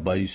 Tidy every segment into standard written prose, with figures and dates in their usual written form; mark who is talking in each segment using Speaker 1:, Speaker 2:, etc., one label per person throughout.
Speaker 1: 22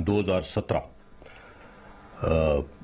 Speaker 1: 2017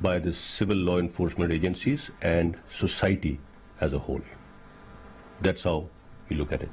Speaker 1: by the civil law enforcement agencies and society as a whole. That's how we look at it.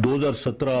Speaker 1: 2017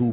Speaker 1: 2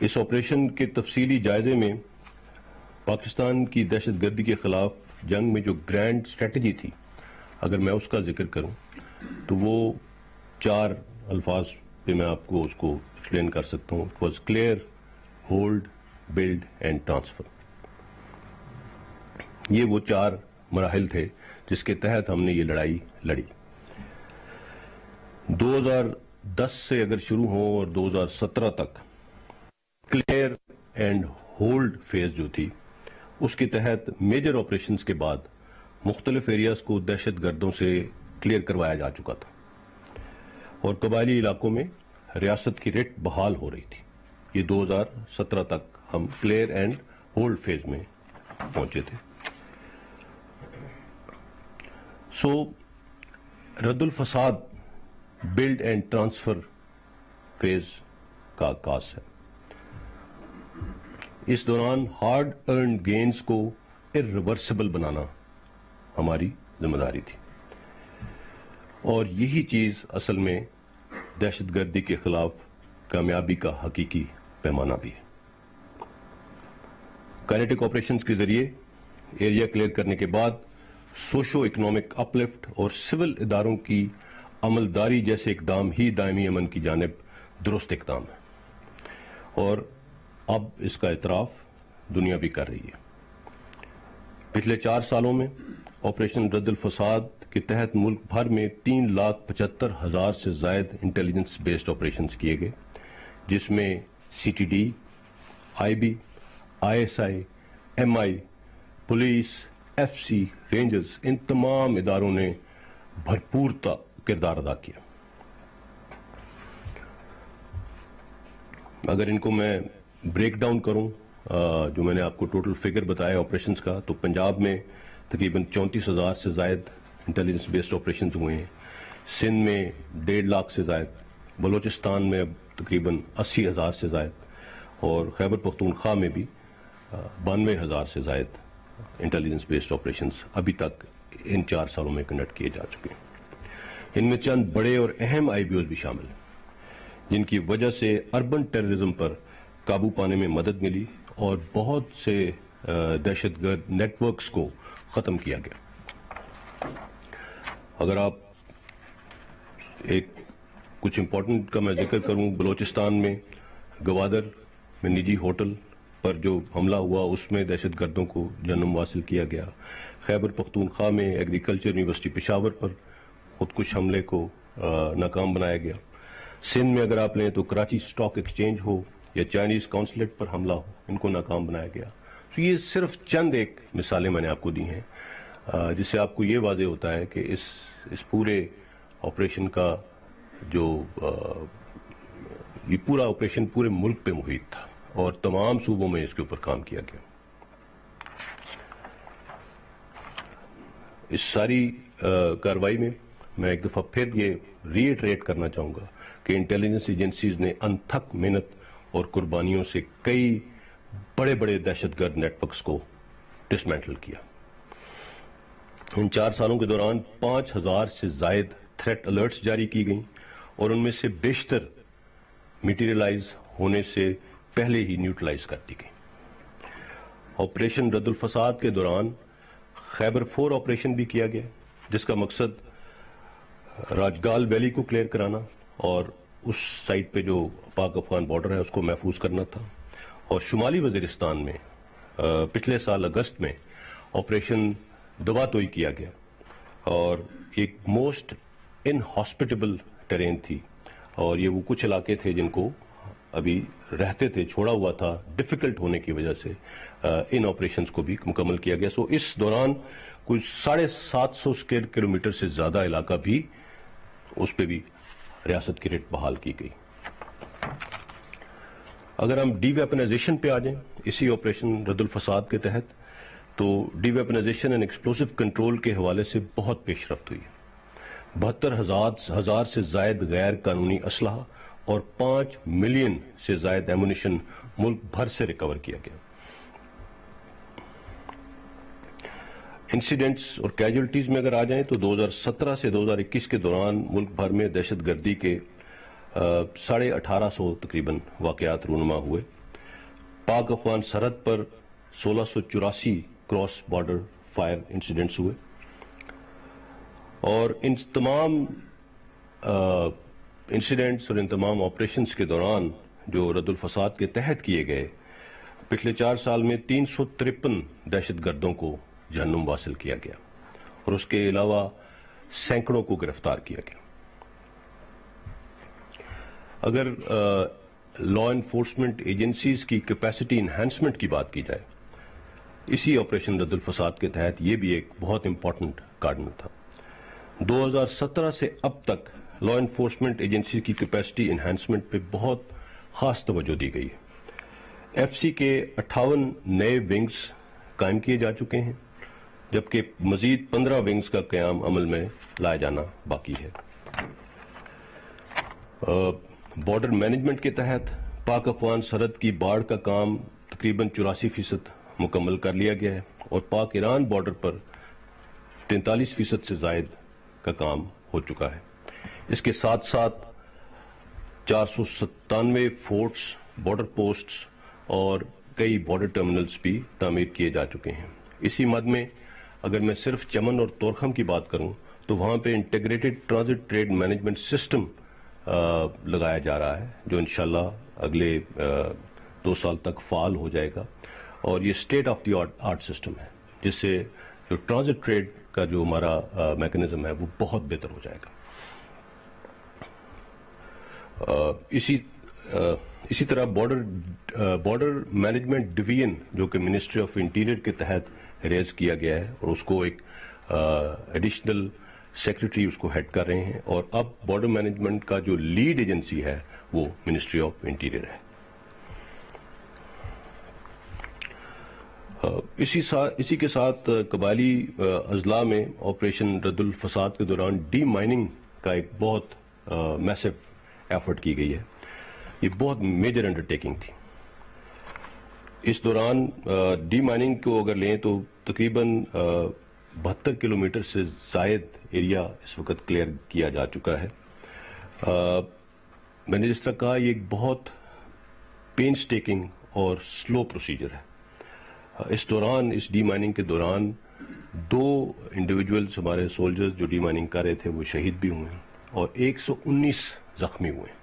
Speaker 1: us operation کے تفصیلی جائزے میں پاکستان کی دہشت گردی کے خلاف جنگ میں جو گرینڈ اسٹریٹجی تھی، اگر میں اس کا ذکر کروں تو وہ 4 الفاظ پہ میں آپ کو اس کو ایکسپلین کر سکتا ہوں. It was clear, hold, build and transfer. یہ وہ 4 مراحل تھے جس کے تحت ہم نے یہ لڑائی لڑی. 2010 سے اگر شروع ہوں اور 2017 تک کلیئر اینڈ ہولڈ فیز جو تھی، اس کے تحت میجر آپریشنز کے بعد مختلف ایریاز کو دہشت گردوں سے کلیئر کروایا جا چکا تھا اور قبائلی علاقوں میں ریاست کی ریٹ بحال ہو رہی تھی. یہ 2017 تک ہم کلیئر اینڈ ہولڈ فیز میں پہنچے تھے. سو رد الفساد بلڈ اینڈ ٹرانسفر فیز کا آغاز ہے. اس دوران ہارڈ ارنڈ گینز کو ارریورسبل بنانا ہماری ذمہ داری تھی اور یہی چیز اصل میں دہشت گردی کے خلاف کامیابی کا حقیقی پیمانہ بھی ہے. کائنیٹک آپریشنز کے ذریعے ایریا کلیئر کرنے کے بعد سوشو اکنامک اپلفٹ اور سول اداروں کی عملداری جیسے اقدام ہی دائمی امن کی جانب درست اقدام ہے اور اب اس کا اعتراف دنیا بھی کر رہی ہے. پچھلے 4 سالوں میں آپریشن رد الفساد کے تحت ملک بھر میں 3,75,000 سے زائد انٹیلیجنس بیسڈ آپریشنز کیے گئے، جس میں C T D, I B, I S I, M I, police, F C, rangers, ان تمام اداروں نے بھرپور کردار ادا کیا. اگر ان کو میں بریک ڈاؤن کروں، جو میں نے آپ کو ٹوٹل فگر بتایا آپریشنز کا، تو پنجاب میں تقریباً 34,000 سے زائد انٹیلیجنس بیسڈ آپریشنز ہوئے ہیں، سندھ میں 1.5 لاکھ سے زائد، بلوچستان میں اب تقریباً 80,000 سے زائد اور خیبر پختونخوا میں بھی 92,000 سے زائد انٹیلیجنس بیسڈ آپریشنز ابھی تک ان 4 سالوں میں کنڈکٹ کیے جا چکے ہیں. ان میں چند بڑے اور اہم آئی بی اوز بھی شامل ہیں جن کی وجہ سے اربن ٹیررزم پر قابو پانے میں مدد ملی اور بہت سے دہشت گرد نیٹ ورکس کو ختم کیا گیا. اگر آپ کچھ امپورٹنٹ کا میں ذکر کروں، بلوچستان میں گوادر میں نجی ہوٹل پر جو حملہ ہوا اس میں دہشت گردوں کو جنم حاصل کیا گیا. خیبر پختونخوا میں ایگریکلچر یونیورسٹی پشاور پر خودکش حملے کو ناکام بنایا گیا. سندھ میں اگر آپ لیں تو کراچی سٹاک ایکسچینج ہو یا چائنیز کونسلیٹ پر حملہ ہو، ان کو ناکام بنایا گیا. تو یہ صرف چند ایک مثالیں میں نے آپ کو دی ہیں جس سے آپ کو یہ واضح ہوتا ہے کہ اس پورے آپریشن کا جو یہ پورا آپریشن پورے ملک پہ محیط تھا اور تمام صوبوں میں اس کے اوپر کام کیا گیا. اس ساری کارروائی میں میں ایک دفعہ پھر یہ ری ایٹریٹ کرنا چاہوں گا کہ انٹیلیجنس ایجنسیز نے انتھک محنت اور قربانیوں سے کئی بڑے بڑے دہشت گرد نیٹ ورکس کو ڈسمینٹل کیا. ان 4 سالوں کے دوران 5,000 سے زائد تھریٹ الرٹس جاری کی گئیں اور ان میں سے بیشتر میٹیریلائز ہونے سے پہلے ہی نیوٹرلائز کر دی گئی. آپریشن رد الفساد کے دوران خیبر 4 آپریشن بھی کیا گیا جس کا مقصد راجگال ویلی کو کلیئر کرانا اور اس سائٹ پہ جو پاک افغان بارڈر ہے اس کو محفوظ کرنا تھا. اور شمالی وزیرستان میں پچھلے سال اگست میں آپریشن دوا توئی کیا گیا اور ایک موسٹ ان ہاسپٹیبل ٹرین تھی اور یہ وہ کچھ علاقے تھے جن کو ابھی رہتے تھے، چھوڑا ہوا تھا ڈیفیکلٹ ہونے کی وجہ سے ان آپریشنز کو بھی مکمل کیا گیا. سو اس دوران کچھ 750 اسکوائر کلومیٹر سے زیادہ علاقہ بھی اس پہ بھی ریاست کی ریٹ بحال کی گئی. اگر ہم ڈی ویپنائزیشن پہ آ جائیں اسی آپریشن رد الفساد کے تحت، تو D weaponisation and explosive control کے حوالے سے بہت پیش رفت ہوئی ہے. 72,000 سے زائد غیر قانونی اسلحہ اور 5 ملین سے زائد ایمونیشن ملک بھر سے ریکور کیا گیا. انسیڈنٹس اور کیجولٹیز میں اگر آ جائیں تو 2017 سے 2021 کے دوران ملک بھر میں دہشت گردی کے 1,850 تقریباً واقعات رونما ہوئے پاک افغان سرحد پر 1684 کراس بارڈر فائر انسیڈنٹس ہوئے، اور ان تمام انسیڈنٹس اور ان تمام آپریشنز کے دوران جو رد الفساد کے تحت کیے گئے، پچھلے 4 سال میں 353 دہشت گردوں کو جہنم واصل کیا گیا، اور اس کے علاوہ سینکڑوں کو گرفتار کیا گیا۔ اگر لا انفورسمنٹ ایجنسیز کی کیپیسٹی انہانسمنٹ کی بات کی جائے، اسی آپریشن رد الفساد کے تحت یہ بھی ایک بہت امپورٹنٹ کارڈن تھا۔ 2017 سے اب تک لا انفورسمنٹ ایجنسی کی کیپیسٹی انہانسمنٹ پہ بہت خاص توجہ دی گئی ہے۔ ایف سی کے 58 نئے ونگز قائم کیے جا چکے ہیں، جبکہ مزید 15 ونگز کا قیام عمل میں لایا جانا باقی ہے۔ بارڈر مینجمنٹ کے تحت پاک افغان سرحد کی باڑ کا کام تقریباً 84% مکمل کر لیا گیا ہے، اور پاک ایران بارڈر پر 43% سے زائد کا کام ہو چکا ہے۔ اس کے ساتھ ساتھ 497 فورٹس، بارڈر پوسٹس اور کئی بارڈر ٹرمینلز بھی تعمیر کیے جا چکے ہیں۔ اسی مد میں اگر میں صرف چمن اور تورخم کی بات کروں تو وہاں پہ integrated transit trade management system لگایا جا رہا ہے، جو انشاءاللہ اگلے 2 سال تک فعال ہو جائے گا، اور یہ state of the art system ہے، جس سے جو ٹرانزٹ ٹریڈ کا جو ہمارا میکنزم ہے وہ بہت بہتر ہو جائے گا۔ اسی طرح بارڈر مینجمنٹ ڈویژن جو کہ منسٹری آف انٹیریئر کے تحت ریز کیا گیا ہے، اور اس کو ایک ایڈیشنل سیکرٹری اس کو ہیڈ کر رہے ہیں، اور اب بارڈر مینجمنٹ کا جو لیڈ ایجنسی ہے وہ منسٹری آف انٹیریئر ہے۔ اسی کے ساتھ قبائلی اضلاع میں آپریشن رد الفساد کے دوران ڈی مائننگ کا ایک بہت میسو ایفرٹ کی گئی ہے۔ یہ بہت میجر انڈرٹیکنگ تھی۔ اس دوران ڈی مائننگ کو اگر لیں تو تقریباً 72 کلومیٹر سے زائد ایریا اس وقت کلیئر کیا جا چکا ہے۔ میں نے جس طرح کہا، یہ ایک بہت پینس ٹیکنگ اور سلو پروسیجر ہے۔ اس دوران، اس ڈی مائننگ کے دوران 2 انڈیویجولز ہمارے سولجرز جو ڈی مائننگ کر رہے تھے وہ شہید بھی ہوئے ہیں، اور 119 زخمی ہوئے ہیں۔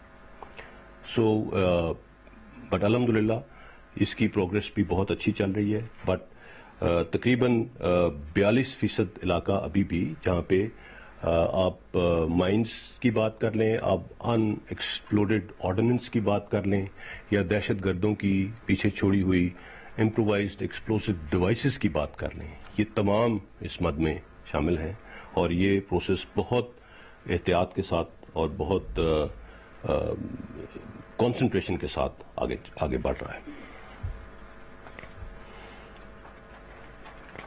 Speaker 1: بٹ الحمدللہ اس کی پروگریس بھی بہت اچھی چل رہی ہے، بٹ تقریباً 42% علاقہ ابھی بھی، جہاں پہ آپ مائنز کی بات کر لیں، آپ ان ایکسپلوڈڈ آرڈیننس کی بات کر لیں، یا دہشت گردوں کی پیچھے چھوڑی ہوئی امپرووائزڈ ایکسپلوسو ڈیوائسز کی بات کر لیں، یہ تمام اس مد میں شامل ہیں، اور یہ پروسیس بہت احتیاط کے ساتھ اور بہت کنسنٹریشن کے ساتھ آگے بڑھ رہا ہے۔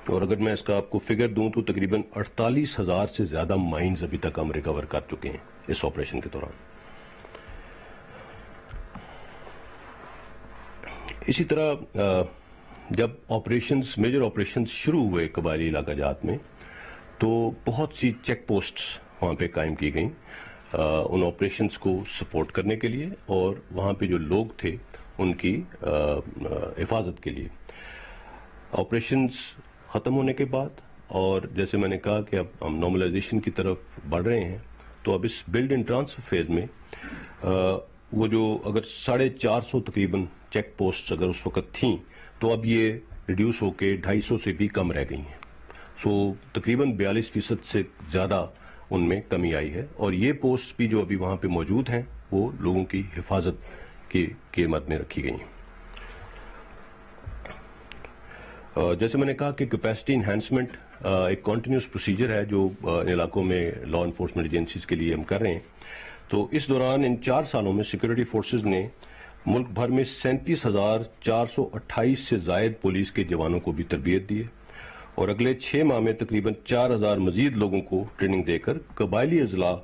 Speaker 1: اور اگر میں اس کا آپ کو فگر دوں تو تقریباً 48,000 سے زیادہ مائنز ابھی تک ہم ریکور کر چکے ہیں اس آپریشن کے دوران۔ اسی طرح جب میجر آپریشنز شروع ہوئے قبائلی علاقہ جات میں، تو بہت سی چیک پوسٹس وہاں پہ قائم کی گئیں ان آپریشنز کو سپورٹ کرنے کے لیے، اور وہاں پہ جو لوگ تھے ان کی حفاظت کے لیے۔ آپریشنز ختم ہونے کے بعد، اور جیسے میں نے کہا کہ اب ہم نارملائزیشن کی طرف بڑھ رہے ہیں، تو اب اس بلڈ اینڈ ٹرانسفر فیز میں وہ جو اگر 450 تقریباً چیک پوسٹ اگر اس وقت تھیں، تو اب یہ ریڈیوس ہو کے 250 سے بھی کم رہ گئی ہیں۔ تقریباً 42% سے زیادہ ان میں کمی آئی ہے، اور یہ پوسٹ بھی جو ابھی وہاں پہ موجود ہیں وہ لوگوں کی حفاظت کی مد میں رکھی گئی ہیں۔ جیسے میں نے کہا کہ کیپیسٹی انہانسمنٹ ایک کنٹینیوس پروسیجر ہے جو ان علاقوں میں لا انفورسمنٹ ایجنسیز کے لیے ہم کر رہے ہیں۔ تو اس دوران ان 4 سالوں میں سیکورٹی فورسز نے ملک بھر میں 37,428 سے زائد پولیس کے جوانوں کو بھی تربیت دی ہے، اور اگلے 6 ماہ میں تقریباً 4,000 مزید لوگوں کو ٹریننگ دے کر قبائلی اضلاع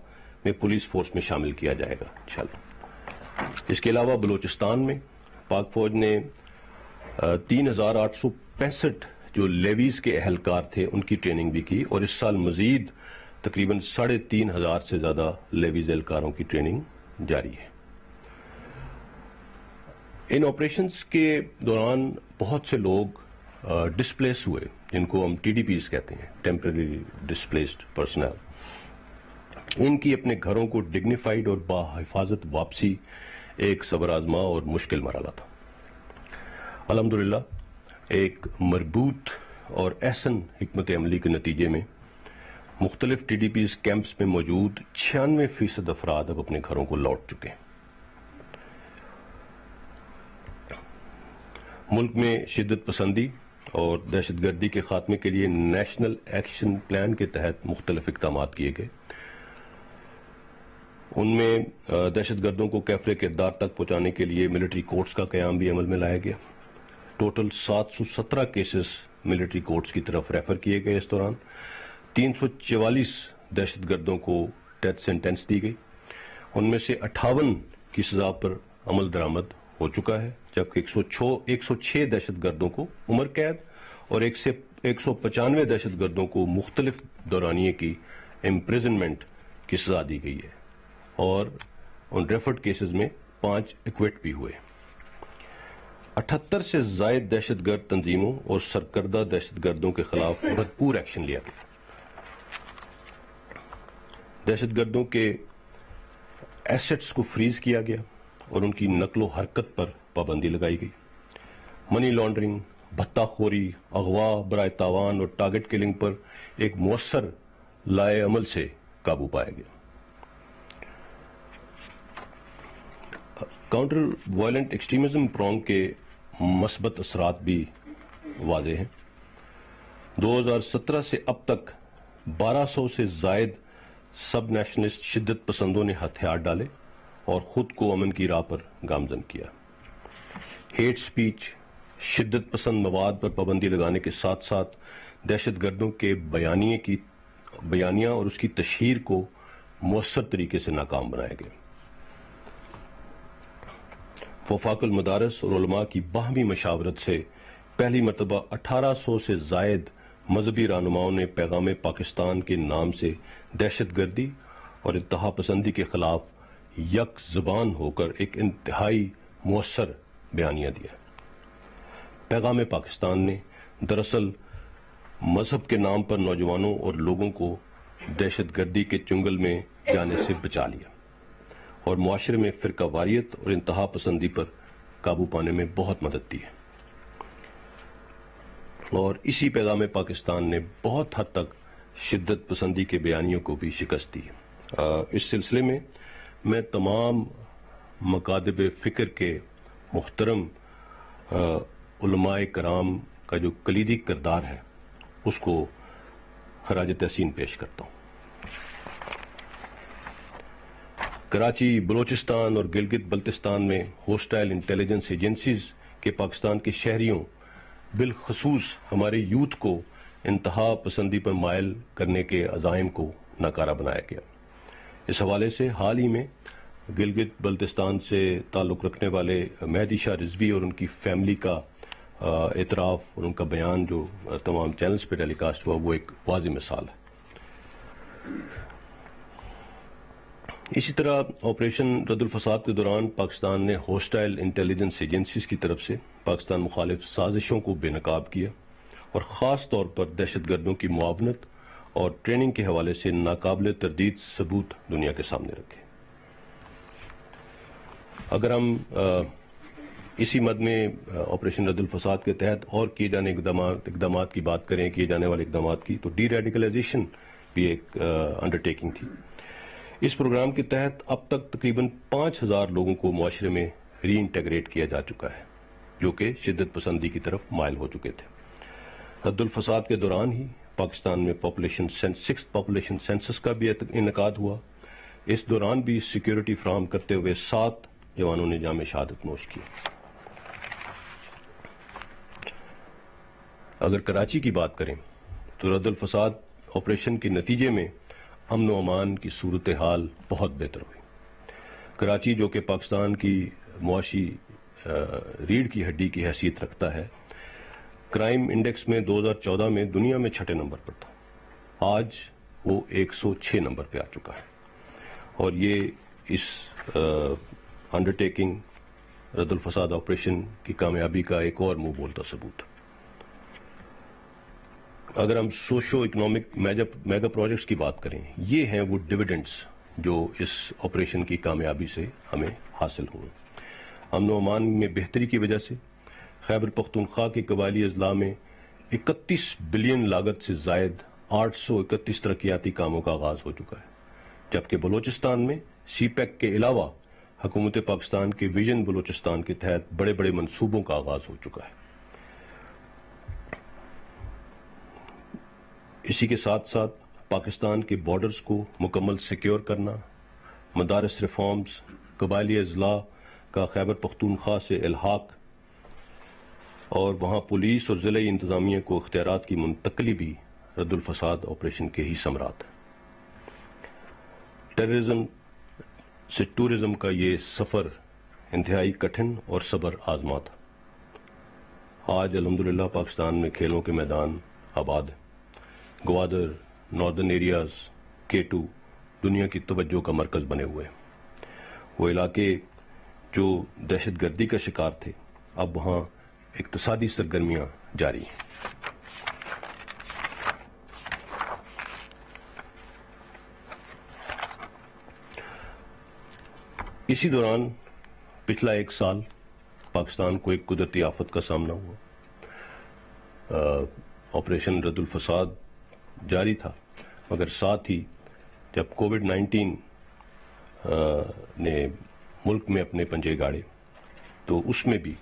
Speaker 1: میں پولیس فورس میں شامل کیا جائے گا انشاءاللہ۔ اس کے علاوہ بلوچستان میں پاک فوج نے 3,865 جو لیویز کے اہلکار تھے ان کی ٹریننگ بھی کی، اور اس سال مزید تقریباً 3,500 سے زیادہ لیویز اہلکاروں کی ٹریننگ جاری ہے۔ ان آپریشنز کے دوران بہت سے لوگ ڈسپلیس ہوئے، جن کو ہم ٹی ڈی پیز کہتے ہیں، ٹیمپرری ڈسپلیسڈ پرسنل. ان کی اپنے گھروں کو ڈگنیفائڈ اور باحفاظت واپسی ایک صبر آزما اور مشکل مرحلہ تھا. الحمدللہ ایک مربوط اور احسن حکمت عملی کے نتیجے میں مختلف ٹی ڈی پیز کیمپس میں موجود 96% افراد اب اپنے گھروں کو لوٹ چکے ہیں. ملک میں شدت پسندی اور دہشت گردی کے خاتمے کے لیے نیشنل ایکشن پلان کے تحت مختلف اقدامات کیے گئے. ان میں دہشت گردوں کو کیفرے کے اقدار تک پہنچانے کے لیے ملٹری کورٹس کا قیام بھی عمل میں لایا گیا. ٹوٹل 717 کیسز ملٹری کورٹس کی طرف ریفر کیے گئے. اس دوران 344 دہشت گردوں کو ڈیتھ سینٹنس دی گئی. ان میں سے 58 کی سزا پر عمل درآمد ہو چکا ہے، جبکہ 106 دہشت گردوں کو عمر قید اور 195 دہشت گردوں کو مختلف دورانیے کی امپریزنمنٹ کی سزا دی گئی ہے، اور ان ریفرڈ کیسز میں 5 ایکویٹ بھی ہوئے. 78 سے زائد دہشت گرد تنظیموں اور سرکردہ دہشت گردوں کے خلاف بھرپور ایکشن لیا گیا. دہشت گردوں کے ایسٹس کو فریز کیا گیا اور ان کی نقل و حرکت پر پابندی لگائی گئی. منی لانڈرنگ، بھتہ خوری، اغوا برائے تاوان اور ٹارگٹ کلنگ پر ایک مؤثر لائے عمل سے قابو پایا گیا. کاؤنٹر وائلنٹ ایکسٹریمزم پرونگ کے مثبت اثرات بھی واضح ہیں. 2017 سے اب تک 1200 سے زائد سب نیشنلسٹ شدت پسندوں نے ہتھیار ڈالے اور خود کو امن کی راہ پر گامزن کیا. ہیٹ سپیچ، شدت پسند مواد پر پابندی لگانے کے ساتھ ساتھ دہشت گردوں کے بیانیہ اور اس کی تشہیر کو مؤثر طریقے سے ناکام بنایا گیا. وفاق المدارس اور علماء کی باہمی مشاورت سے پہلی مرتبہ 1800 سے زائد مذہبی رہنماؤں نے پیغام پاکستان کے نام سے دہشت گردی اور انتہا پسندی کے خلاف یک زبان ہو کر ایک انتہائی مؤثر بیانیہ دیا. پیغام پاکستان نے دراصل مذہب کے نام پر نوجوانوں اور لوگوں کو دہشت گردی کے چنگل میں جانے سے بچا لیا اور معاشرے میں فرقہ واریت اور انتہا پسندی پر قابو پانے میں بہت مدد دی ہے. اور اسی پیغام پاکستان نے بہت حد تک شدت پسندی کے بیانیوں کو بھی شکست دی. اس سلسلے میں تمام مکاتب فکر کے محترم علماء کرام کا جو کلیدی کردار ہے اس کو خراج تحسین پیش کرتا ہوں. کراچی، بلوچستان اور گلگت بلتستان میں ہوسٹائل انٹیلیجنس ایجنسیز کے پاکستان کے شہریوں بالخصوص ہمارے یوتھ کو انتہا پسندی پر مائل کرنے کے عزائم کو ناکارہ بنایا گیا. اس حوالے سے حال ہی میں گلگت بلتستان سے تعلق رکھنے والے مہدی شاہ رضوی اور ان کی فیملی کا اعتراف اور ان کا بیان جو تمام چینلز پہ ٹیلی کاسٹ ہوا، وہ ایک واضح مثال ہے. اسی طرح آپریشن رد الفساد کے دوران پاکستان نے ہوسٹائل انٹیلیجنس ایجنسیز کی طرف سے پاکستان مخالف سازشوں کو بے نقاب کیا اور خاص طور پر دہشت گردوں کی معاونت اور ٹریننگ کے حوالے سے ناقابل تردید ثبوت دنیا کے سامنے رکھے. اگر ہم اسی مد میں آپریشن رد الفساد کے تحت اور کیے جانے اقدامات کی بات کریں، کیے جانے والے اقدامات کی، تو ڈی ریڈیکلائزیشن بھی ایک انڈرٹیکنگ تھی. اس پروگرام کے تحت اب تک تقریباً 5000 لوگوں کو معاشرے میں ری انٹیگریٹ کیا جا چکا ہے جو کہ شدت پسندی کی طرف مائل ہو چکے تھے. رد الفساد کے دوران ہی پاکستان میں سکس پاپولیشن سینسس کا بھی انعقاد ہوا. اس دوران بھی سیکیورٹی فراہم کرتے ہوئے 7 جوانوں نے جام شہادت نوش کی. اگر کراچی کی بات کریں تو رد الفساد آپریشن کے نتیجے میں امن و امان کی صورتحال بہت بہتر ہوئی. کراچی جو کہ پاکستان کی معاشی ریڑھ کی ہڈی کی حیثیت رکھتا ہے، کرائم انڈیکس میں 2014 میں دنیا میں 6 نمبر پر تھا. آج وہ 106 نمبر پہ آ چکا ہے. اور یہ اس انڈرٹیکنگ رد الفساد آپریشن کی کامیابی کا ایک اور منہ بولتا ثبوت. اگر ہم سوشو اکنامک میگا پروجیکٹس کی بات کریں، یہ ہیں وہ ڈویڈنڈز جو اس آپریشن کی کامیابی سے ہمیں حاصل ہوئے. امن و امان میں بہتری کی وجہ سے خیبر پختونخوا کے قبائلی اضلاع میں 31 بلین لاگت سے زائد 831 ترقیاتی کاموں کا آغاز ہو چکا ہے، جبکہ بلوچستان میں سی پیک کے علاوہ حکومت پاکستان کے ویژن بلوچستان کے تحت بڑے بڑے منصوبوں کا آغاز ہو چکا ہے. اسی کے ساتھ ساتھ پاکستان کے بارڈرز کو مکمل سیکیور کرنا، مدارس ریفارمز، قبائلی اضلاع کا خیبر پختونخوا سے الحاق اور وہاں پولیس اور ضلعی انتظامیہ کو اختیارات کی منتقلی بھی رد الفساد آپریشن کے ہی ثمرات ہیں. ٹیررزم سے ٹورزم کا یہ سفر انتہائی کٹھن اور صبر آزما تھا. آج الحمدللہ پاکستان میں کھیلوں کے میدان آباد ہیں. گوادر، ناردرن ایریاز، K2 دنیا کی توجہ کا مرکز بنے ہوئے ہیں. وہ علاقے جو دہشت گردی کا شکار تھے، اب وہاں اقتصادی سرگرمیاں جاری ہیں. اسی دوران پچھلا ایک سال پاکستان کو ایک قدرتی آفت کا سامنا ہوا. آپریشن رد الفساد جاری تھا، مگر ساتھ ہی جب کووڈ-19 نے ملک میں اپنے پنجے گاڑے تو اس میں بھی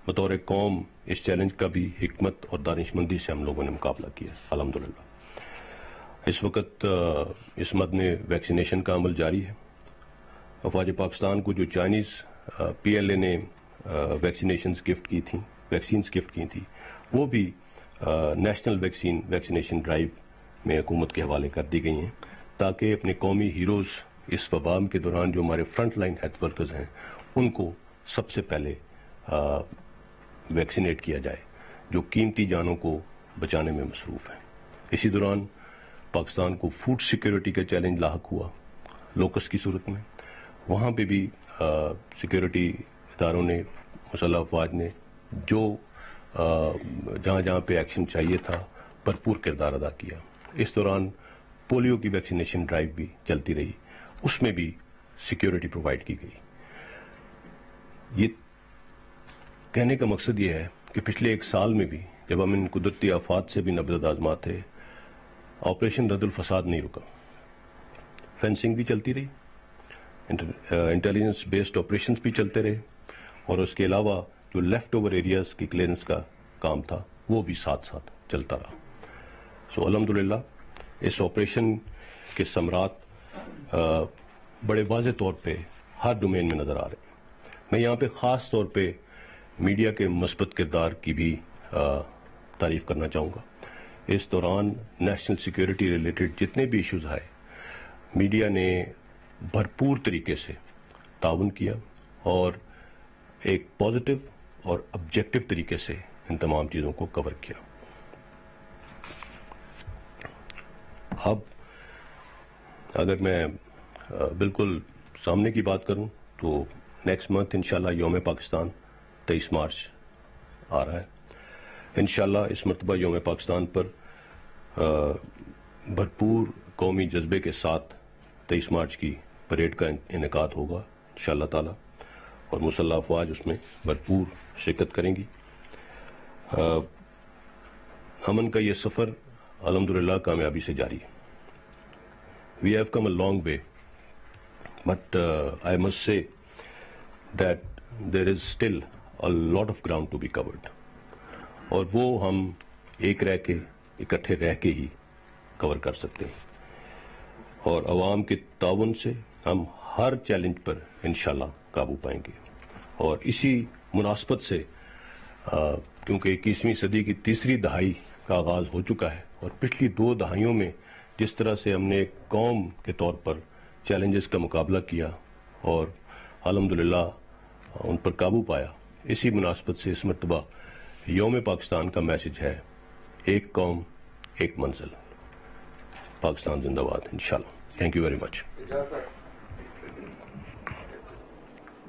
Speaker 1: بطور قوم اس چیلنج کا بھی حکمت اور دانش مندی سے ہم لوگوں نے مقابلہ کیا الحمدللہ. اس وقت اس مد میں ویکسینیشن کا عمل جاری ہے. افواج پاکستان کو جو چائنیز PLA نے ویکسینیشنز گفٹ کی تھی وہ بھی نیشنل ویکسینیشن ڈرائیو میں حکومت کے حوالے کر دی گئی ہیں، تاکہ اپنے قومی ہیروز اس وبا کے دوران جو ہمارے فرنٹ لائن ہیلتھ ورکرز ہیں ان کو سب سے پہلے ویکسینیٹ کیا جائے، جو قیمتی جانوں کو بچانے میں مصروف ہیں. اسی دوران پاکستان کو فوڈ سیکیورٹی کا چیلنج لاحق ہوا لوکس کی صورت میں. وہاں پہ بھی سیکیورٹی اداروں نے، مسلح افواج نے جو جہاں جہاں پہ ایکشن چاہیے تھا بھرپور کردار ادا کیا. اس دوران پولیو کی ویکسینیشن ڈرائیو بھی چلتی رہی، اس میں بھی سیکیورٹی پرووائڈ کی گئی. یہ کہنے کا مقصد یہ ہے کہ پچھلے ایک سال میں بھی جب ہم ان قدرتی آفات سے بھی نبرد آزما تھے، آپریشن رد الفساد نہیں رکا. فینسنگ بھی چلتی رہی، انٹیلیجنس بیسڈ آپریشنز بھی چلتے رہے، اور اس کے علاوہ جو لیفٹ اوور ایریاز کی کلیئرنس کا کام تھا وہ بھی ساتھ ساتھ چلتا رہا. سو الحمدللہ اس آپریشن کے ثمرات بڑے واضح طور پہ ہر ڈومین میں نظر آ رہے ہیں. میں یہاں پہ خاص طور پہ میڈیا کے مثبت کردار کی بھی تعریف کرنا چاہوں گا. اس دوران نیشنل سیکیورٹی ریلیٹڈ جتنے بھی ایشوز آئے، میڈیا نے بھرپور طریقے سے تعاون کیا اور ایک پازیٹو اور آبجیکٹو طریقے سے ان تمام چیزوں کو کور کیا. اب اگر میں بالکل سامنے کی بات کروں تو نیکسٹ منتھ انشاءاللہ یوم پاکستان 23 مارچ آ رہا ہے. انشاءاللہ اس مرتبہ یوم پاکستان پر بھرپور قومی جذبے کے ساتھ 23 مارچ کی پریڈ کا انعقاد ہوگا انشاءاللہ تعالی، اور مسلح افواج اس میں بھرپور شرکت کریں گی. امن کا یہ سفر الحمدللہ کامیابی سے جاری ہے. We have come a long way, but I must say that there is still a lot of ground to be covered. اور وہ ہم ایک رہ کے، اکٹھے رہ کے ہی کور کر سکتے ہیں، اور عوام کے تعاون سے ہم ہر چیلنج پر انشاءاللہ قابو پائیں گے. اور اسی مناسبت سے کیونکہ 21ویں صدی کی تیسری دہائی کا آغاز ہو چکا ہے، اور پچھلی 2 دہائیوں میں جس طرح سے ہم نے ایک قوم کے طور پر چیلنجز کا مقابلہ کیا اور الحمدللہ ان پر قابو پایا، اسی مناسبت سے اس مرتبہ یوم پاکستان کا میسج ہے: ایک قوم ایک منزل. پاکستان زندہ باد انشاءاللہ. Thank you very much.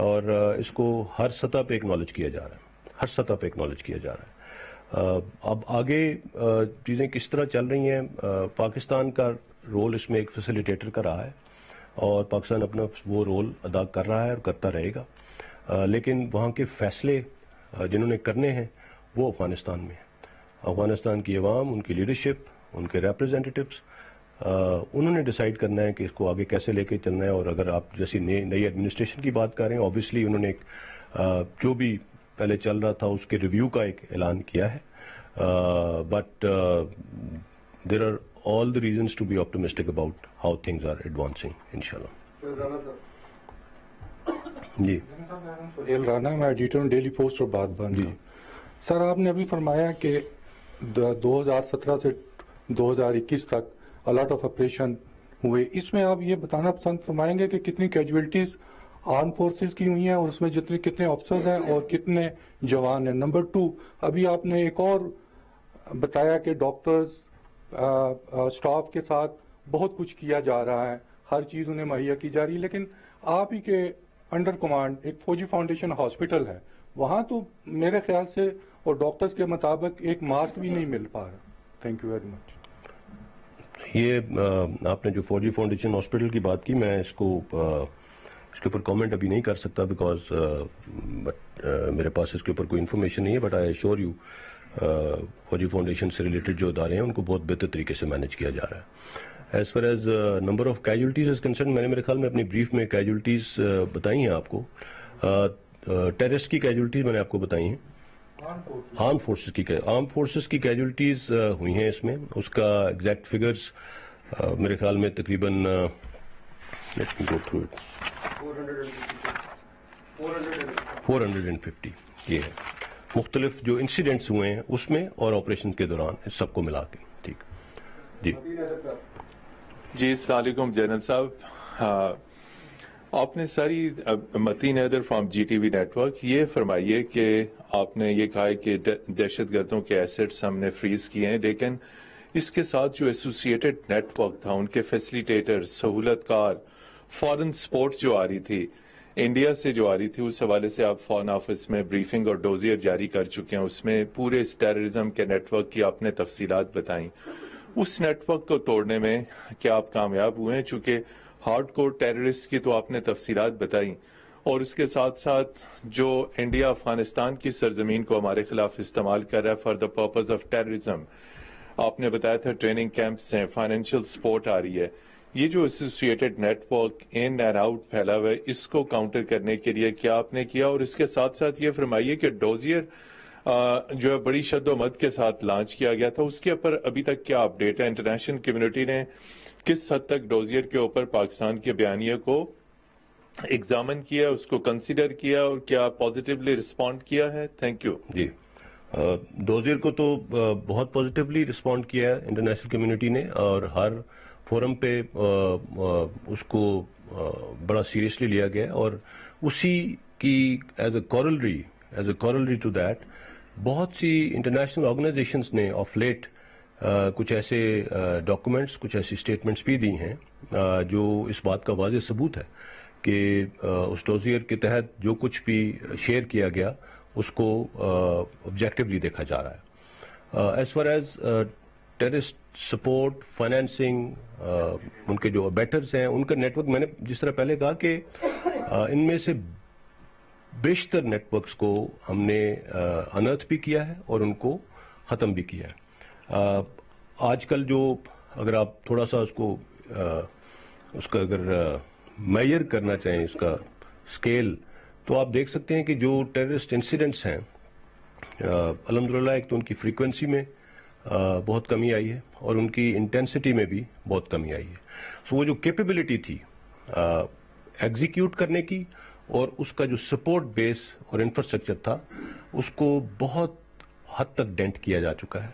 Speaker 1: اور اس کو ہر سطح پہ اکنالج کیا جا رہا ہے، ہر سطح پہ اکنالج کیا جا رہا ہے. اب آگے چیزیں کس طرح چل رہی ہیں، پاکستان کا رول اس میں ایک فیسیلیٹیٹر کا رہا ہے اور پاکستان اپنا وہ رول ادا کر رہا ہے اور کرتا رہے گا، لیکن وہاں کے فیصلے جنہوں نے کرنے ہیں وہ افغانستان میں ہیں. افغانستان کی عوام، ان کی لیڈرشپ، ان کے ریپرزینٹیٹوز، انہوں نے ڈیسائیڈ کرنا ہے کہ اس کو آگے کیسے لے کے چلنا ہے. اور اگر آپ جیسی نئی ایڈمنسٹریشن کی بات کر رہے ہیں، اوبیسلی انہوں نے ایک جو بھی پہلے چل رہا تھا اس کے ریویو کا ایک اعلان کیا ہے، but there are all the reasons to be optimistic about how things are advancing انشاءاللہ. جی
Speaker 2: سہیل رانا، میں ایڈیٹر ہوں ڈیلی پوسٹ اور بات بن.
Speaker 1: جی
Speaker 2: سر، آپ نے ابھی فرمایا کہ 2017 سے 2021 تک الاٹ آف آپریشن ہوئے. اس میں آپ یہ بتانا پسند فرمائیں گے کہ کتنی کیجویلٹیز آرم فورسز کی ہوئی ہیں اور اس میں کتنے آفیسرز ہیں اور کتنے جوان ہیں. نمبر 2، ابھی آپ نے ایک اور بتایا کہ ڈاکٹرز اسٹاف کے ساتھ بہت کچھ کیا جا رہا ہے، ہر چیز انہیں مہیا کی جا رہی ہے، لیکن آپ ہی کے انڈر کمانڈ ایک فوجی فاؤنڈیشن ہاسپٹل ہے، وہاں تو میرے خیال سے اور ڈاکٹرز کے مطابق ایک ماسک بھی نہیں مل پا رہا. Thank you very much.
Speaker 1: یہ آپ نے جو فوجی فاؤنڈیشن ہاسپٹل کی بات کی، میں اس کے اوپر کامنٹ ابھی نہیں کر سکتا بیکاز میرے پاس اس کے اوپر کوئی انفارمیشن نہیں ہے، بٹ آئی ایشور یو فوجی فاؤنڈیشن سے ریلیٹڈ جو ادارے ہیں ان کو بہت بہتر طریقے سے مینیج کیا جا رہا ہے. As far as number of casualties is concern, میں نے میرے خیال میں اپنی بریف میں کیجولٹیز بتائی ہیں آپ کو. ٹیررسٹ کی کیجولٹیز میں نے آپ کو بتائی ہیں. آرم فورسز کی کیجولٹیز ہوئی ہیں اس میں. اس کا ایگزیکٹ فگرز میرے خیال میں تقریباً 450 یہ ہے. مختلف جو انسیڈنٹس ہوئے ہیں اس میں اور آپریشن کے دوران اس سب کو ملا کے. ٹھیک جی.
Speaker 3: جی السلام علیکم جنرل صاحب. آپ نے ساری Mateen Haider from G T V network, یہ فرمائیے کہ آپ نے یہ کہا ہے کہ دہشت گردوں کے ایسٹس ہم نے فریز کیے ہیں، لیکن اس کے ساتھ جو ایسوسیٹڈ نیٹ ورک تھا، ان کے فیسیلیٹیٹر، سہولت کار، فارن سپورٹ جو آ رہی تھی انڈیا سے جو آ رہی تھی، اس حوالے سے آپ فارن آفس میں بریفنگ اور ڈوزیئر جاری کر چکے ہیں. اس میں پورے اس ٹیررزم کے نیٹ ورک کی آپ نے تفصیلات بتائیں. اس نیٹ ورک کو توڑنے میں کیا آپ کامیاب ہوئے ہیں؟ چونکہ ہارڈ کور ٹیررسٹ کی تو آپ نے تفصیلات بتائیں، اور اس کے ساتھ ساتھ جو انڈیا افغانستان کی سرزمین کو ہمارے خلاف استعمال کر رہا ہے for the purpose of terrorism, آپ نے بتایا تھا ٹریننگ کیمپس ہیں، فائنینشیل سپورٹ آ رہی ہے. یہ جو associated network in and out پھیلا ہوا ہے، اس کو کاؤنٹر کرنے کے لیے کیا آپ نے کیا؟ اور اس کے ساتھ ساتھ یہ فرمائیے کہ ڈوزیئر جو ہے بڑی شد و مد کے ساتھ لانچ کیا گیا تھا، اس کے اوپر ابھی تک کیا اپڈیٹ ہے؟ انٹرنیشنل کمیونٹی نے کس حد تک ڈوزیئر کے اوپر پاکستان کے بیانیے کو ایگزامن کیا، اس کو کنسیڈر کیا، اور کیا پازیٹیولی رسپونڈ کیا ہے؟ Thank you.
Speaker 1: جی ڈوزیئر کو تو بہت پازیٹیولی رسپونڈ کیا ہے انٹرنیشنل کمیونٹی نے، اور ہر فورم پہ اس کو بڑا سیریسلی لیا گیا، اور اسی کی as a corollary to that بہت سی انٹرنیشنل آرگنائزیشنز نے آف لیٹ کچھ ایسے ڈاکومنٹس، کچھ ایسی اسٹیٹمنٹس بھی دی ہیں جو اس بات کا واضح ثبوت ہے کہ اس ڈوزیئر کے تحت جو کچھ بھی شیئر کیا گیا اس کو آبجیکٹیولی دیکھا جا رہا ہے. As far as terrorist support, financing, ان کے جو بیٹرز ہیں ان کا نیٹ ورک، میں نے جس طرح پہلے کہا کہ ان میں سے بیشتر نیٹ ورکس کو ہم نے انرتھ بھی کیا ہے اور ان کو ختم بھی کیا ہے. آج کل جو اگر آپ تھوڑا سا اس کا اگر میئر کرنا چاہیں اس کا اسکیل، تو آپ دیکھ سکتے ہیں کہ جو ٹیررسٹ انسیڈنٹس ہیں الحمدللہ ایک تو ان کی فریکوینسی میں بہت کمی آئی ہے اور ان کی انٹینسٹی میں بھی بہت کمی آئی ہے. سو وہ جو کیپیبلٹی تھی ایگزیکیوٹ کرنے کی اور اس کا جو سپورٹ بیس اور انفراسٹرکچر تھا اس کو بہت حد تک ڈینٹ کیا جا چکا ہے.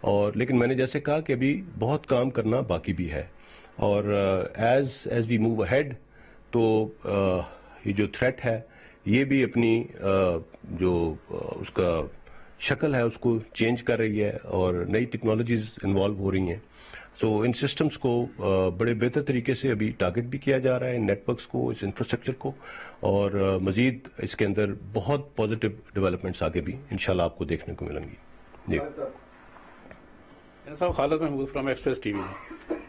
Speaker 1: اور لیکن میں نے جیسے کہا کہ ابھی بہت کام کرنا باقی بھی ہے، اور ایز وی موو اہیڈ تو یہ جو تھریٹ ہے یہ بھی اپنی جو اس کا شکل ہے اس کو چینج کر رہی ہے اور نئی ٹیکنالوجیز انوالو ہو رہی ہیں. سو ان سسٹمز کو بڑے بہتر طریقے سے ابھی ٹارگٹ بھی کیا جا رہا ہے، نیٹ ورکس کو، اس انفراسٹرکچر کو، اور مزید اس کے اندر بہت پازیٹیو ڈیولپمنٹس آگے بھی انشاءاللہ آپ کو دیکھنے کو ملیں گی. جی
Speaker 4: صاحب، Khalid Mahmood from express T V.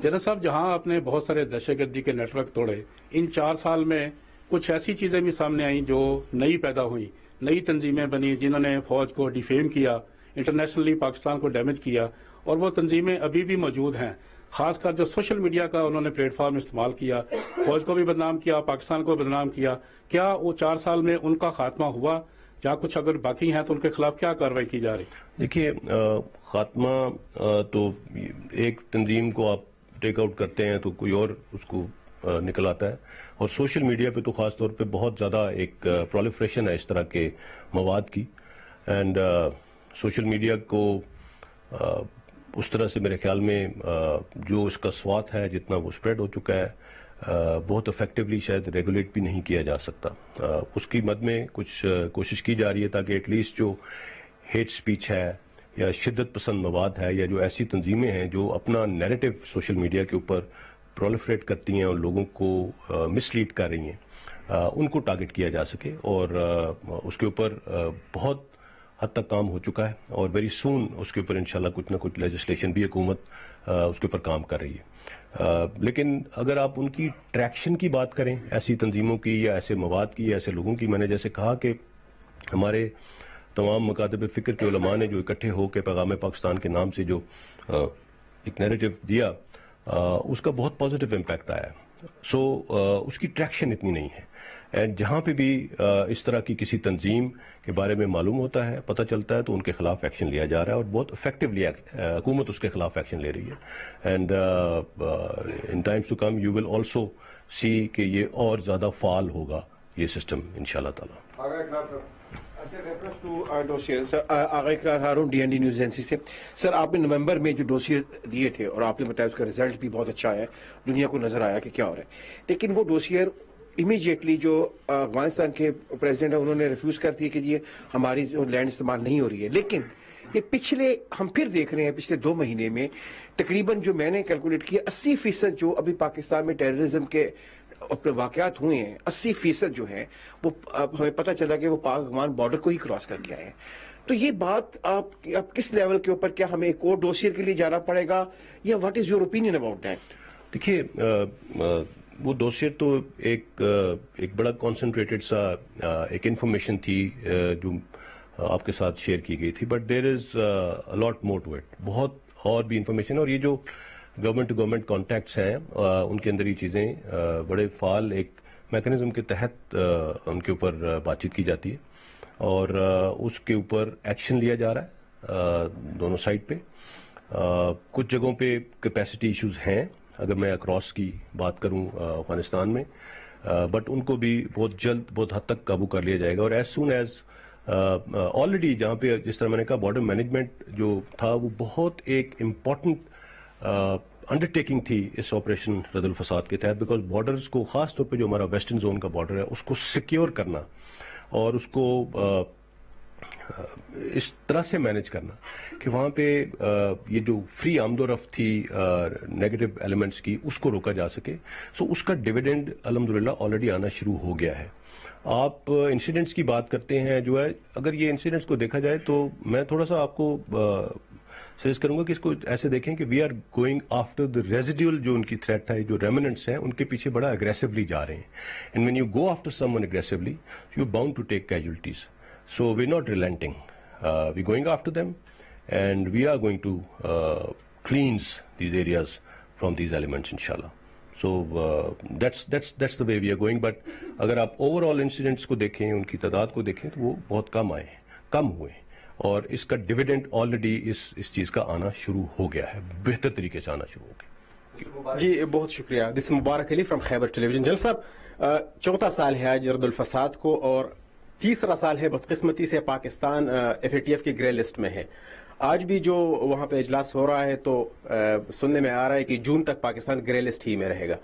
Speaker 4: General صاحب، جہاں آپ نے بہت سارے دہشت گردی کے نیٹ ورک توڑے، ان 4 سال میں کچھ ایسی چیزیں بھی سامنے آئیں جو نئی پیدا ہوئی، نئی تنظیمیں بنی جنہوں نے فوج کو ڈیفیم کیا، انٹرنیشنلی پاکستان کو ڈیمیج کیا، اور وہ تنظیمیں ابھی بھی موجود ہیں. خاص کر جو سوشل میڈیا کا انہوں نے پلیٹ فارم استعمال کیا، فوج کو بھی بدنام کیا، پاکستان کو بدنام کیا. کیا وہ 4 سال میں ان کا خاتمہ ہوا؟ یا کچھ اگر باقی ہیں تو ان کے خلاف کیا کارروائی کی جا رہی؟
Speaker 1: دیکھیے، خاتمہ تو ایک تنظیم کو آپ ٹیک آؤٹ کرتے ہیں تو کوئی اور اس کو نکل آتا ہے، اور سوشل میڈیا پہ تو خاص طور پہ بہت زیادہ ایک پرولیفریشن ہے اس طرح کے مواد کی. اینڈ سوشل میڈیا کو اس طرح سے میرے خیال میں جو اس کا سوات ہے، جتنا وہ اسپریڈ ہو چکا ہے، بہت افیکٹولی شاید ریگولیٹ بھی نہیں کیا جا سکتا. اس کی مد میں کچھ کوشش کی جا رہی ہے تاکہ ایٹ لیسٹ جو ہیٹ سپیچ ہے یا شدت پسند مواد ہے، یا جو ایسی تنظیمیں ہیں جو اپنا نیریٹو سوشل میڈیا کے اوپر پرولیفریٹ کرتی ہیں اور لوگوں کو مس لیڈ کر رہی ہیں، ان کو ٹارگٹ کیا جا سکے. اور اس کے اوپر بہت حد تک کام ہو چکا ہے، اور ویری سون اس کے اوپر انشاءاللہ کچھ نہ کچھ لیجسلیشن بھی حکومت اس کے اوپر کام کر رہی ہے. لیکن اگر آپ ان کی ٹریکشن کی بات کریں، ایسی تنظیموں کی یا ایسے مواد کی یا ایسے لوگوں کی، میں نے جیسے کہا کہ ہمارے تمام مکاتب فکر کے علماء نے جو اکٹھے ہو کے پیغام پاکستان کے نام سے جو ایک نیریٹو دیا، اس کا بہت پازیٹیو امپیکٹ آیا. سو اس کی ٹریکشن اتنی نہیں ہے. اینڈ جہاں پہ بھی اس طرح کی کسی تنظیم کے بارے میں معلوم ہوتا ہے، پتہ چلتا ہے، تو ان کے خلاف ایکشن لیا جا رہا ہے، اور بہت افیکٹولی حکومت اس کے خلاف ایکشن لے رہی ہے. And in times to come you will also see کہ یہ اور زیادہ فعال ہوگا یہ سسٹم انشاءاللہ تعالی.
Speaker 5: Agha Iqrar Haroon, D N D news agency سے. سر، آپ نے نومبر میں جو ڈوسیے دیے تھے اور آپ نے بتایا اس کا رزلٹ بھی بہت اچھا ہے، دنیا کو نظر آیا کہ کیا ہو رہا ہے، لیکن وہ ڈوسیے امیجیٹلی جو افغانستان کے پریزیڈنٹ ہیں انہوں نے ریفیوز کر دیا کہ یہ ہماری جو لینڈ استعمال نہیں ہو رہی ہے. لیکن یہ ہم پھر دیکھ رہے ہیں پچھلے 2 مہینے میں تقریباً جو میں نے کیلکولیٹ کیا 80% جو ابھی پاکستان میں ٹیررزم کے واقعات ہوئے ہیں، 80% جو ہیں وہ ہمیں پتہ چلا کہ وہ پاک افغان بارڈر کو ہی کراس کر کے آئے ہیں. تو یہ بات آپ کس لیول کے اوپر، کیا ہمیں ایک اور ڈوسیئر کے لیے جانا پڑے گا، یا what is your opinion about that?
Speaker 1: دیکھیے، وہ دوسیئر تو ایک بڑا کانسنٹریٹڈ سا ایک انفارمیشن تھی جو آپ کے ساتھ شیئر کی گئی تھی، but there is lot more to it. بہت اور بھی انفارمیشن، اور یہ جو گورنمنٹ ٹو گورنمنٹ کانٹیکٹس ہیں ان کے اندر یہ چیزیں بڑے فعال ایک میکنزم کے تحت ان کے اوپر بات چیت کی جاتی ہے، اور اس کے اوپر ایکشن لیا جا رہا ہے دونوں سائڈ پہ. کچھ جگہوں پہ کیپیسٹی ایشوز ہیں اگر میں اکراس کی بات کروں افغانستان میں، بٹ ان کو بھی بہت جلد بہت حد تک قابو کر لیا جائے گا. اور ایز سون ایز آلریڈی جہاں پہ جس طرح میں نے کہا بارڈر مینجمنٹ جو تھا وہ بہت ایک امپورٹنٹ انڈر ٹیکنگ تھی اس آپریشن رد الفساد کے تحت، بیکاز بارڈرز کو خاص طور پہ جو ہمارا ویسٹرن زون کا بارڈر ہے اس کو سیکیور کرنا اور اس کو اس طرح سے مینج کرنا کہ وہاں پہ یہ جو فری آمد و رفت تھی نیگیٹو ایلیمنٹس کی اس کو روکا جا سکے. سو اس کا ڈویڈنڈ الحمدللہ آلریڈی آنا شروع ہو گیا ہے. آپ انسیڈنٹس کی بات کرتے ہیں جو ہے، اگر یہ انسیڈنٹس کو دیکھا جائے تو میں تھوڑا سا آپ کو سجیسٹ کروں گا کہ اس کو ایسے دیکھیں کہ we are going after the residual جو ان کی تھریٹ ہے، جو ریمننٹس ہیں ان کے پیچھے بڑا اگریسولی جا رہے ہیں. And when you go after someone aggressively you bound to take casualties. So we're not relenting. We're going after them, and we are going to cleanse these areas from these elements, inshallah. So that's the way we are going. But اگر آپ overall incidents کو دیکھیں، ان کی تعداد کو دیکھیں تو وہ بہت کم آئے ہیں، کم ہوئے ہیں، اور اس کا ڈویڈنڈ آلریڈی اس چیز کا آنا شروع ہو گیا ہے، بہتر طریقے سے آنا شروع ہو گیا.
Speaker 6: جی بہت شکریہ. دس مبارک علی فرام خیبر ٹیلی ویژن. جل صاحب، 4تھا سال ہے آج رد الفساد کو، اور 3را سال ہے بدقسمتی سے پاکستان FATF کی گرے لسٹ میں ہے. آج بھی جو وہاں پہ اجلاس ہو رہا ہے تو سننے میں آ رہا ہے کہ جون تک پاکستان گرے لسٹ ہی میں رہے گا.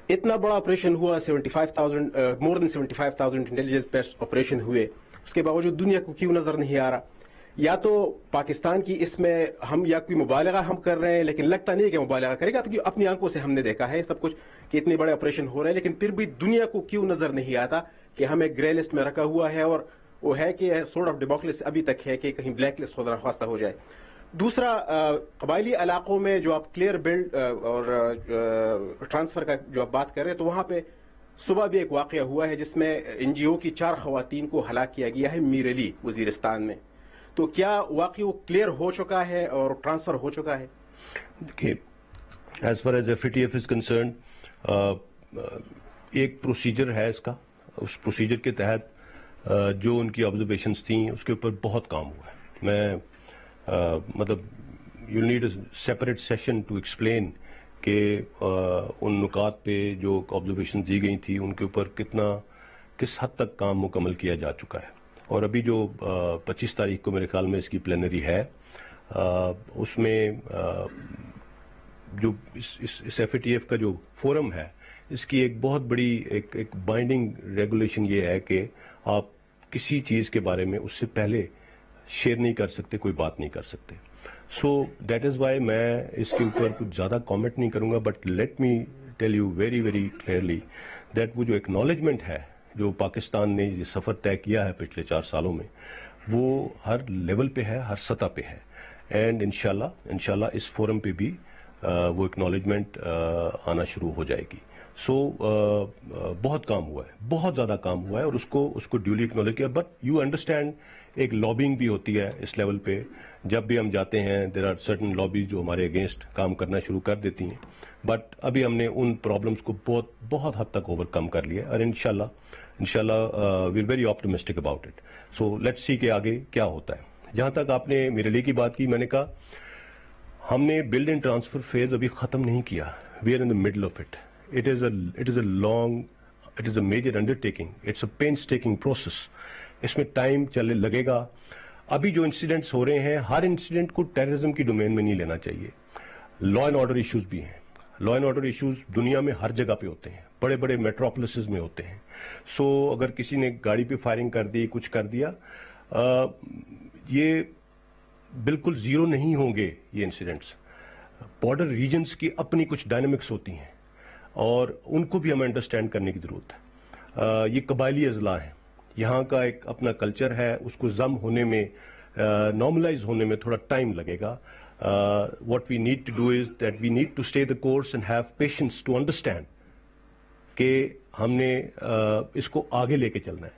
Speaker 6: اتنا بڑا آپریشن ہوا، 75,000 مور دین 75,000 انٹیلیجنس بیسڈ آپریشن ہوئے، اس کے باوجود دنیا کو کیوں نظر نہیں آ رہا؟ یا تو پاکستان کی اس میں ہم یا کوئی مبالغہ ہم کر رہے ہیں, لیکن لگتا نہیں کہ مبالغہ کرے گا, اپنی آنکھوں سے ہم نے دیکھا ہے سب کچھ کہ اتنے بڑے آپریشن ہو رہے ہیں, لیکن پھر بھی دنیا کو کیوں نظر نہیں آتا کہ ہمیں گرے لسٹ میں رکھا ہوا ہے, اور وہ ہے کہ سورٹ آف ڈیموکریسی ابھی تک ہے کہ کہیں بلیک لسٹ خواستہ ہو جائے. دوسرا, قبائلی علاقوں میں جو آپ کلیئر بلڈ اور ٹرانسفر کا جو آپ بات کر رہے ہیں, تو وہاں پہ صبح بھی ایک واقعہ ہوا ہے جس میں این جی او کی 4 خواتین کو ہلاک کیا گیا ہے میر علی وزیرستان میں. تو کیا واقعی وہ کلیئر ہو چکا ہے اور ٹرانسفر ہو چکا ہے؟
Speaker 1: دیکھیے, as far as FATF is concerned, ایک پروسیجر ہے اس کا. اس پروسیجر کے تحت جو ان کی آبزرویشنز تھیں اس کے اوپر بہت کام ہوا ہے. میں مطلب you need a separate session to explain کہ ان نکات پہ جو آبزرویشن دی گئی تھی ان کے اوپر کس حد تک کام مکمل کیا جا چکا ہے. اور ابھی جو 25 تاریخ کو میرے خیال میں اس کی پلینری ہے, اس میں جو اس FATF کا جو فورم ہے اس کی ایک بہت بڑی ایک بائنڈنگ ریگولیشن یہ ہے کہ آپ کسی چیز کے بارے میں اس سے پہلے شیئر نہیں کر سکتے, کوئی بات نہیں کر سکتے. سو دیٹ از وائی میں اس کے اوپر کچھ زیادہ کامنٹ نہیں کروں گا, but let me tell you very very clearly that وہ جو ایکنالجمنٹ ہے جو پاکستان نے یہ سفر طے کیا ہے پچھلے 4 سالوں میں, وہ ہر لیول پہ ہے, ہر سطح پہ ہے. اینڈ انشاءاللہ اس فورم پہ بھی وہ ایکنالجمنٹ آنا شروع ہو جائے گی. سو بہت کام ہوا ہے, بہت زیادہ کام ہوا ہے, اور اس کو ڈیولی ایکنالج کیا. بٹ یو انڈرسٹینڈ ایک لابنگ بھی ہوتی ہے اس لیول پہ. جب بھی ہم جاتے ہیں دیر آر سرٹن لابیز جو ہمارے اگینسٹ کام کرنا شروع کر دیتی ہیں, بٹ ابھی ہم نے ان پرابلمس کو بہت حد تک اوور کم کر لیا, اور انشاءاللہ we are very optimistic about it. So let's see کہ آگے کیا ہوتا ہے. جہاں تک آپ نے میرے لیے کی بات کی, میں نے کہا ہم نے بلڈ اینڈ ٹرانسفر فیز ابھی ختم نہیں کیا. We are in the middle of it. It is a major undertaking. It's a painstaking process. اس میں ٹائم لگے گا. ابھی جو انسیڈنٹس ہو رہے ہیں, ہر انسیڈنٹ کو ٹیررزم کی ڈومین میں نہیں لینا چاہیے. لا اینڈ آرڈر ایشوز بھی ہیں. لا اینڈ آرڈر ایشوز دنیا میں ہر جگہ پہ ہوتے ہیں, بڑے بڑے میٹروپولسز میں ہوتے ہیں. سو اگر کسی نے گاڑی پہ فائرنگ کر دی, کچھ کر دیا, یہ بالکل زیرو نہیں ہوں گے یہ انسیڈنٹس. بارڈر ریجنز کی اپنی کچھ ڈائنامکس ہوتی ہیں, اور ان کو بھی ہمیں انڈرسٹینڈ کرنے کی ضرورت ہے. یہ قبائلی اضلاع ہیں, یہاں کا ایک اپنا کلچر ہے, اس کو ضم ہونے میں, نارملائز ہونے میں تھوڑا ٹائم لگے گا. What we need to do is that we need to stay the course and have patience to understand کہ ہم نے اس کو آگے لے کے چلنا ہے.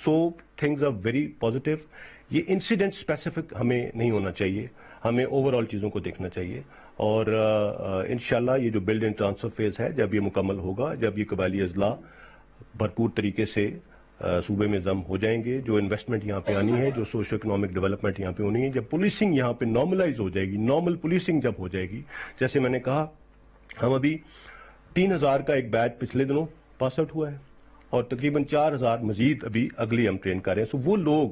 Speaker 1: So things are very positive. یہ انسیڈنٹ اسپیسیفک ہمیں نہیں ہونا چاہیے, ہمیں اوور آل چیزوں کو دیکھنا چاہیے. اور انشاءاللہ یہ جو بلڈ اینڈ ٹرانسفر فیز ہے جب یہ مکمل ہوگا, جب یہ قبائلی اضلاع بھرپور طریقے سے صوبے میں ضم ہو جائیں گے, جو انویسٹمنٹ یہاں پہ آنی ہے, جو سوشو اکنامک ڈیولپمنٹ یہاں پہ ہونی ہے, جب پولیسنگ یہاں پہ نارملائز ہو جائے گی, نارمل پولیسنگ جب ہو جائے گی, جیسے میں نے کہا ہم ابھی 3000 کا ایک بیچ پچھلے دنوں پاس آؤٹ ہوا ہے, اور تقریباً 4000 مزید ابھی اگلی ہم ٹرین کر رہے ہیں. سو وہ لوگ,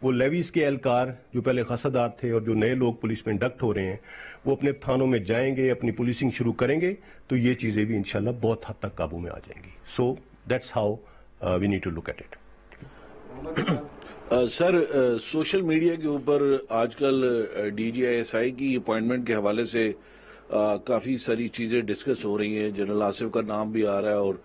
Speaker 1: وہ لیویز کے اہلکار جو پہلے خاصدار تھے اور جو نئے لوگ پولیس میں انڈکٹ ہو رہے ہیں, وہ اپنے تھانوں میں جائیں گے, اپنی پولیسنگ شروع کریں گے, تو یہ چیزیں بھی انشاءاللہ بہت حد تک قابو میں آ جائیں گی. So that's how we need to look at it.
Speaker 7: Sir, social media کے اوپر آج کل DGISI کی اپوائنٹمنٹ کے حوالے سے کافی ساری چیزیں ڈسکس ہو رہی ہیں. جنرل آصف کا نام بھی آ رہا ہے, اور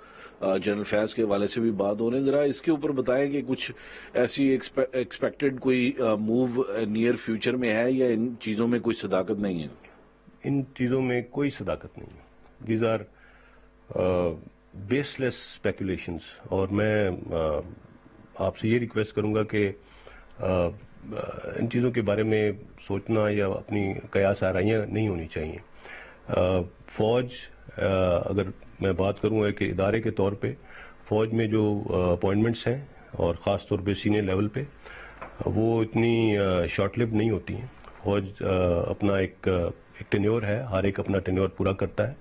Speaker 7: جنرل فیض کے حوالے سے بھی بات ہو رہی ہے. ذرا اس کے اوپر بتائیں کہ کچھ ایسی ایکسپیکٹڈ کوئی موو نیئر فیوچر میں ہے, یا ان چیزوں میں کوئی صداقت نہیں ہے؟
Speaker 1: ان چیزوں میں کوئی صداقت نہیں ہے. These are baseless speculations. اور میں آپ سے یہ ریکویسٹ کروں گا کہ ان چیزوں کے بارے میں سوچنا یا اپنی قیاس آرائیاں نہیں ہونی چاہیے. فوج, اگر میں بات کروں ایک ادارے کے طور پہ, فوج میں جو اپوائنٹمنٹس ہیں اور خاص طور پہ سینئر لیول پہ, وہ اتنی شارٹ لیو نہیں ہوتی ہیں. فوج اپنا ایک ٹینیور ہے, ہر ایک اپنا ٹینیور پورا کرتا ہے,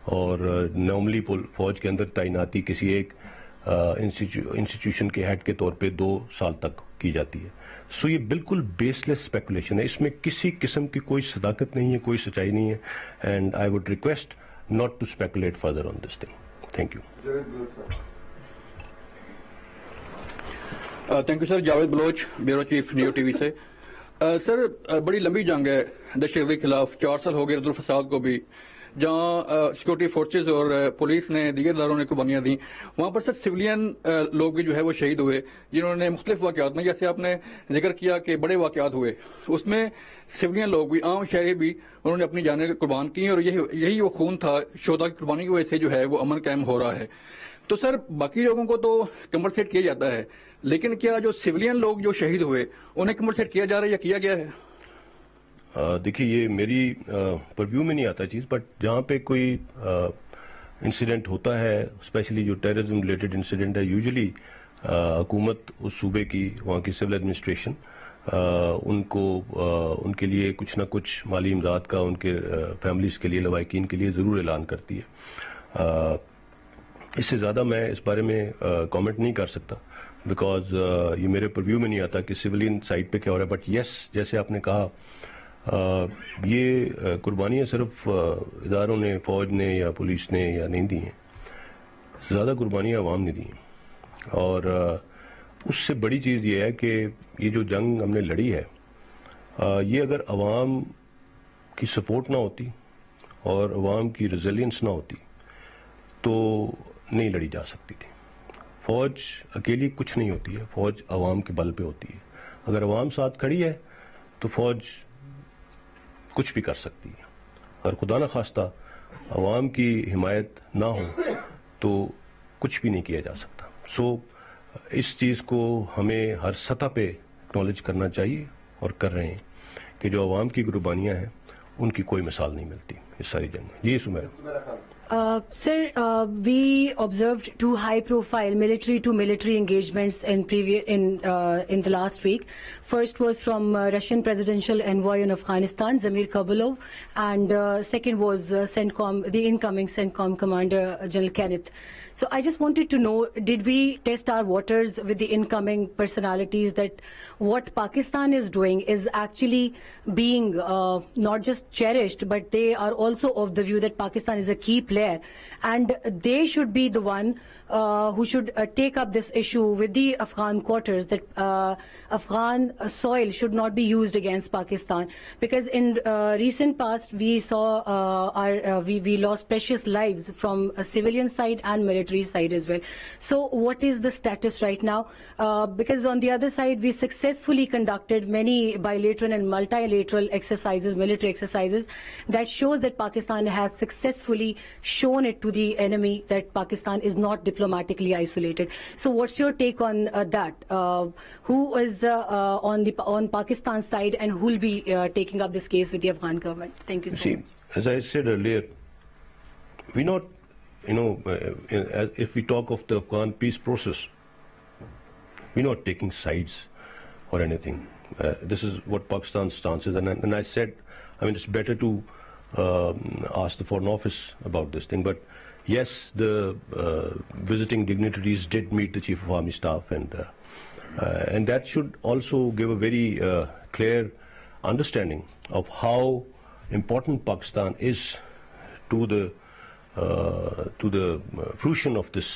Speaker 1: اور نارملی فوج کے اندر تعیناتی کسی ایک انسٹیٹیوشن کے ہیڈ کے طور پہ 2 سال تک کی جاتی ہے. سو یہ بالکل بیس لیس اسپیکولیشن ہے, اس میں کسی قسم کی کوئی صداقت نہیں ہے, کوئی سچائی نہیں ہے. And I would request not to speculate further on this thing. Thank you.
Speaker 8: Thank you, sir. Javed Baloch, Bureau Chief, Neo TV سے. سر بڑی لمبی جنگ ہے دہشت گردی کے خلاف، 4 سال ہو گئے رد الفساد کو بھی، جہاں سیکورٹی فورسز اور پولیس نے دیگر اداروں نے قربانیاں دیں، وہاں پر سر سویلین لوگ بھی جو ہے وہ شہید ہوئے، جنہوں نے مختلف واقعات میں، جیسے آپ نے ذکر کیا کہ بڑے واقعات ہوئے، اس میں سویلین لوگ بھی، عام شہری بھی، انہوں نے اپنی جانیں قربان کی، اور یہی وہ خون تھا شہداء کی قربانی کی وجہ سے جو ہے وہ امن قائم ہو رہا ہے. تو سر باقی لوگوں کو تو کمپنسیٹ کیا جاتا ہے، لیکن کیا جو سویلین لوگ جو شہید ہوئے انہیں کمپنسیٹ کیا جا رہا ہے یا کیا گیا ہے؟
Speaker 1: دیکھیے یہ میری پرویو میں نہیں آتا چیز، بٹ جہاں پہ کوئی انسیڈنٹ ہوتا ہے، اسپیشلی جو ٹیررزم ریلیٹڈ انسیڈنٹ ہے، یوزلی حکومت اس صوبے کی، وہاں کی سول ایڈمنسٹریشن ان کے لیے کچھ نہ کچھ مالی امداد کا ان کے فیملیز کے لیے، لواحقین کے لیے ضرور اعلان کرتی ہے. اس سے زیادہ میں اس بارے میں کامنٹ نہیں کر سکتا، بیکاز یہ میرے پرویو میں نہیں آتا کہ سولین سائٹ پہ کیا ہو رہا ہے. بٹ یس، جیسے آپ نے کہا، یہ قربانیاں صرف اداروں نے، فوج نے یا پولیس نے یا نہیں دی ہیں، زیادہ قربانیاں عوام نے دی ہیں. اور اس سے بڑی چیز یہ ہے کہ یہ جو جنگ ہم نے لڑی ہے، یہ اگر عوام کی سپورٹ نہ ہوتی اور عوام کی ریزیلینس نہ ہوتی تو نہیں لڑی جا سکتی تھی. فوج اکیلی کچھ نہیں ہوتی ہے، فوج عوام کے بل پہ ہوتی ہے. اگر عوام ساتھ کھڑی ہے تو فوج کچھ بھی کر سکتی ہے. اگر خدا نہ خواستہ عوام کی حمایت نہ ہو تو کچھ بھی نہیں کیا جا سکتا. سو اس چیز کو ہمیں ہر سطح پہ اکنالج کرنا چاہیے، اور کر رہے ہیں، کہ جو عوام کی قربانیاں ہیں ان کی کوئی مثال نہیں ملتی اس ساری جنگ میں. جی Samira.
Speaker 9: Sir, we observed 2 high-profile military-to-military engagements in the last week. First was from Russian presidential envoy in Afghanistan, Zamir Kabulov, and second was the incoming CENTCOM commander, General Kenneth. So I just wanted to know, did we test our waters with the incoming personalities that what Pakistan is doing is actually being not just cherished, but they are also of the view that Pakistan is a key player, and they should be the one who should take up this issue with the Afghan quarters, that Afghan soil should not be used against Pakistan, because in recent past we saw we lost precious lives from a civilian side and military side as well. So what is the status right now? Because on the other side we successfully conducted many bilateral and multilateral exercises, military exercises, that shows that Pakistan has successfully shown it to the enemy that Pakistan is not diplomatically isolated. So what's your take on that? Who is on Pakistan's side, and who will be taking up this case with the Afghan government? Thank you so much.
Speaker 1: As I said earlier, we not, if we talk of the Afghan peace process, we're not taking sides or anything. This is what Pakistan's stance is, and I said, it's better to ask the Foreign Office about this thing. But yes, the visiting dignitaries did meet the Chief of Army Staff, and that should also give a very clear understanding of how important Pakistan is to the fruition of this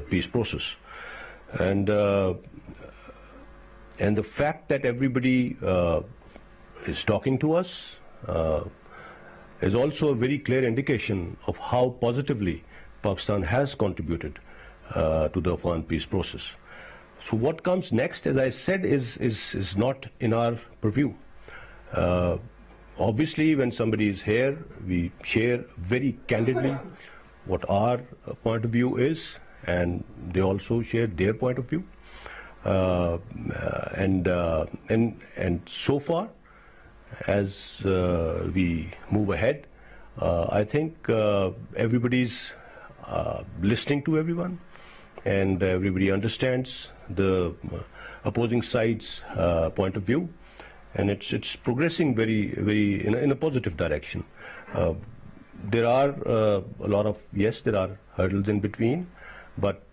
Speaker 1: peace process. And the fact that everybody is talking to us is also a very clear indication of how positively Pakistan has contributed to the Afghan peace process. So what comes next, as I said, is not in our purview. Obviously, when somebody is here, we share very candidly what our point of view is, and they also share their point of view. And so far, as we move ahead, I think everybody's listening to everyone, and everybody understands the opposing side's point of view, and it's progressing very, very in a positive direction. There are a lot of, yes, there are hurdles in between, but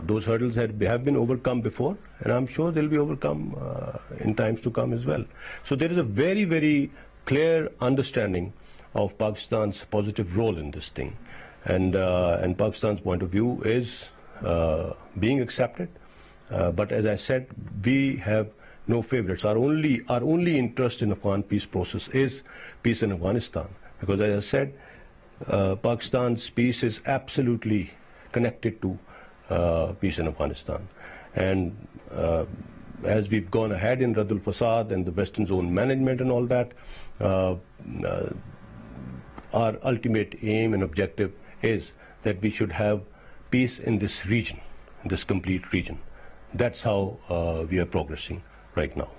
Speaker 1: those hurdles have been overcome before, and I'm sure they'll be overcome in times to come as well. So there is a very, very clear understanding of Pakistan's positive role in this thing, and Pakistan's point of view is being accepted. But as I said, we have no favorites. Our only interest in Afghan peace process is peace in Afghanistan, because as I said, Pakistan's peace is absolutely connected to peace in Afghanistan. And as we've gone ahead in Raddul Fasad and the Western Zone management and all that, our ultimate aim and objective is that we should have peace in this region, in this complete region. That's how we are progressing right now.